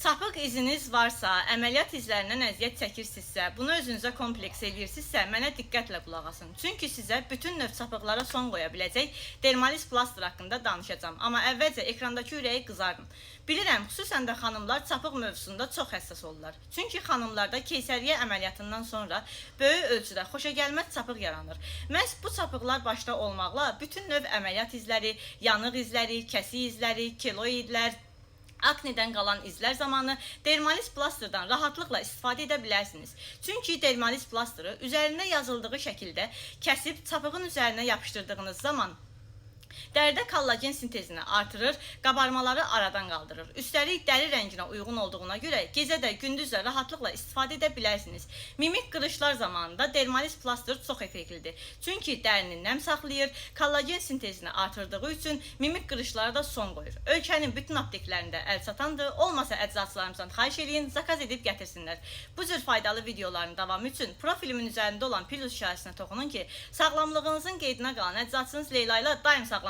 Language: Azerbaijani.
Çapıq iziniz varsa, əməliyyat izlərindən əziyyət çəkirsinizsə, bunu özünüzə kompleks eləyirsinizsə, mənə diqqətlə qulaq asın. Çünki sizə bütün növ çapıqlara son qoya biləcək Dermalis Plaster haqqında danışacağım. Amma əvvəlcə ekrandakı ürəyi qızardın. Bilirəm, xüsusən də xanımlar çapıq mövzusunda çox həssas olurlar. Çünki xanımlarda keysəriyyə əməliyyatından sonra böyük ölçüdə xoşagəlməz çapıq yaranır. Məhz bu çapıqlar başda olmaqla bütün növ əməliyyat izləri, yanıq izləri, kəsik izləri, keloidlər, akneden qalan izlər zamanı Dermalis Plasterdan rahatlıqla istifadə edə bilərsiniz. Çünki Dermalis Plastırı üzərində yazıldığı şəkildə kəsib çapığın üzərinə yapışdırdığınız zaman dəridə kollagen sintezini artırır, qabarmaları aradan qaldırır. Üstəlik dəri rənginə uyğun olduğuna görə gecə də gündüz də rahatlıqla istifadə edə bilərsiniz. Mimik qırışlar zamanında Dermalis Plaster çox effektlidir. Çünki dərini nəm saxlayır, kollagen sintezini artırdığı üçün mimik qırışlara da son qoyur. Ölkənin bütün apteklərində əl çatandır. Olmasa əczaçılarımızdan xahiş edin, zakaz edib gətirsinlər. Bu cür faydalı videoların davamı üçün profilimin üzərində olan plus işarəsinə toxunun ki, sağlamlığınızın qeydinə qalan əczaçınız Leyla ilə daim sağlam